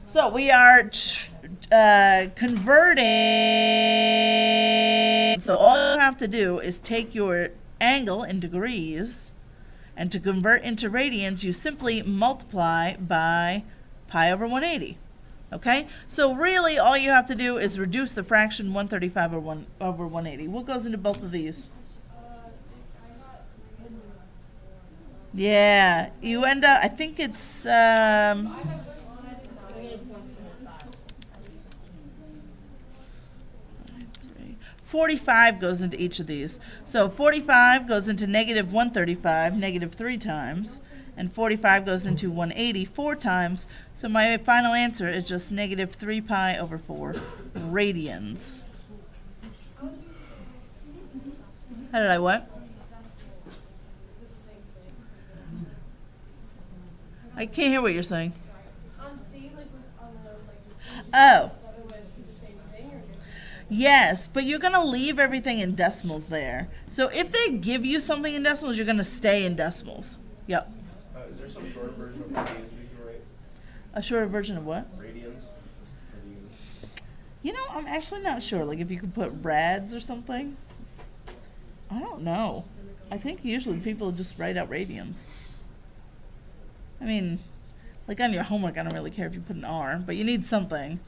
So we are converting. So all you have to do is take your angle in degrees, and to convert into radians, you simply multiply by pi over 180. Okay? So really all you have to do is reduce the fraction 135 over 180. What goes into both of these? Yeah, you end up, I think it's 45 goes into each of these. So 45 goes into negative 135, negative 3 times, and 45 goes into 180 4 times. So my final answer is just negative 3 pi over 4 radians. How did I what? I can't hear what you're saying. Oh. Yes, but you're going to leave everything in decimals there. So if they give you something in decimals, you're going to stay in decimals. Yep. Is there some shorter version of radians we can write? A shorter version of what? Radians? You know, I'm actually not sure. Like if you could put rads or something. I don't know. I think usually people just write out radians. I mean, like on your homework, I don't really care if you put an R, but you need something.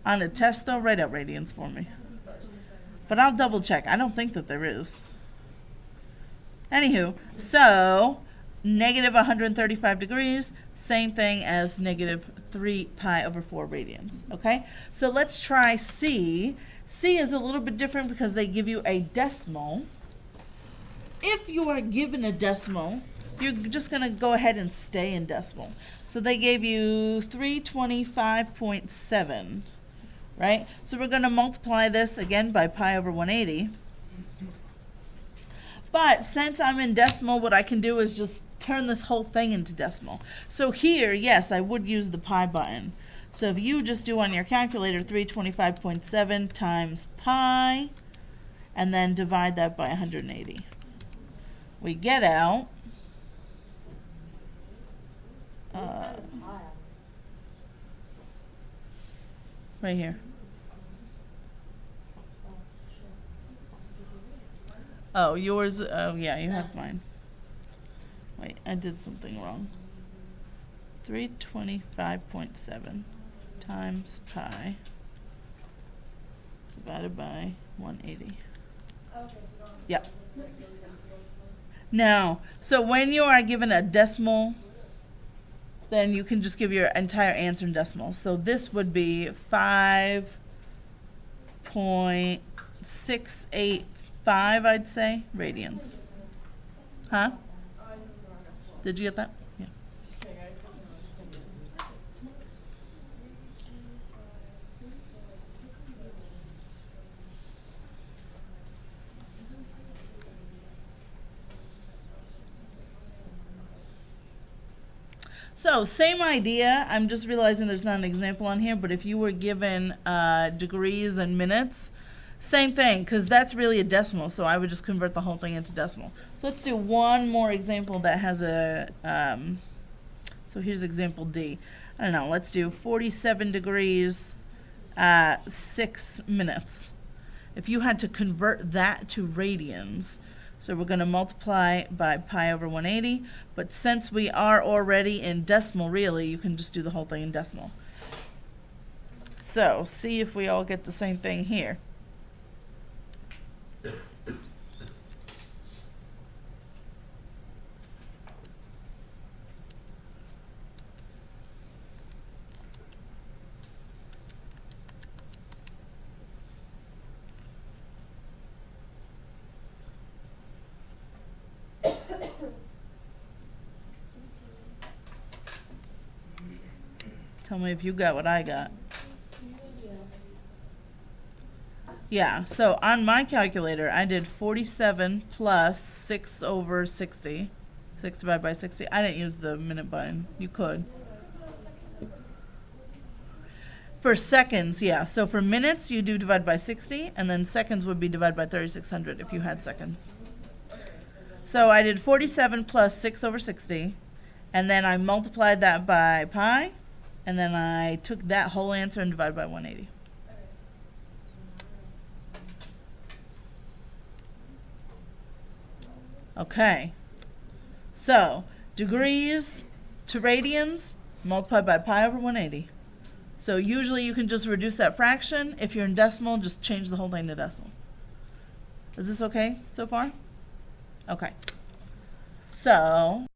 On a test, though, write out radians for me. But I'll double check. I don't think that there is. Anywho, so negative 135 degrees, same thing as negative 3 pi over 4 radians. Okay? So let's try C. C is a little bit different because they give you a decimal. If you are given a decimal, you're just going to go ahead and stay in decimal. So they gave you 325.7, right? So we're going to multiply this again by pi over 180. But since I'm in decimal, what I can do is just turn this whole thing into decimal. So here, yes, I would use the pi button. So if you just do on your calculator 325.7 times pi, and then divide that by 180. We get out right here. Oh, yours, oh yeah, you have mine. Wait, I did something wrong. 325.7 times pi divided by 180. Yep. No. So when you are given a decimal, then you can just give your entire answer in decimal. So this would be 5.685, I'd say, radians. Huh? Did you get that? Yeah. So same idea. I'm just realizing there's not an example on here, but if you were given degrees and minutes, same thing, because that's really a decimal, so I would just convert the whole thing into decimal. So let's do one more example that has a, so here's example D. I don't know, let's do 47 degrees at 6 minutes. If you had to convert that to radians, so we're going to multiply by pi over 180, but since we are already in decimal, really, you can just do the whole thing in decimal. So, see if we all get the same thing here. Tell me if you got what I got. Yeah, so on my calculator, I did 47 plus 6 over 60. 6 divided by 60. I didn't use the minute button. You could. For seconds, yeah. So for minutes, you do divide by 60, and then seconds would be divided by 3600 if you had seconds. So I did 47 plus 6 over 60, and then I multiplied that by pi, and then I took that whole answer and divided by 180. Okay, so degrees to radians multiplied by pi over 180. So usually you can just reduce that fraction. If you're in decimal, just change the whole thing to decimal. Is this okay so far? Okay. So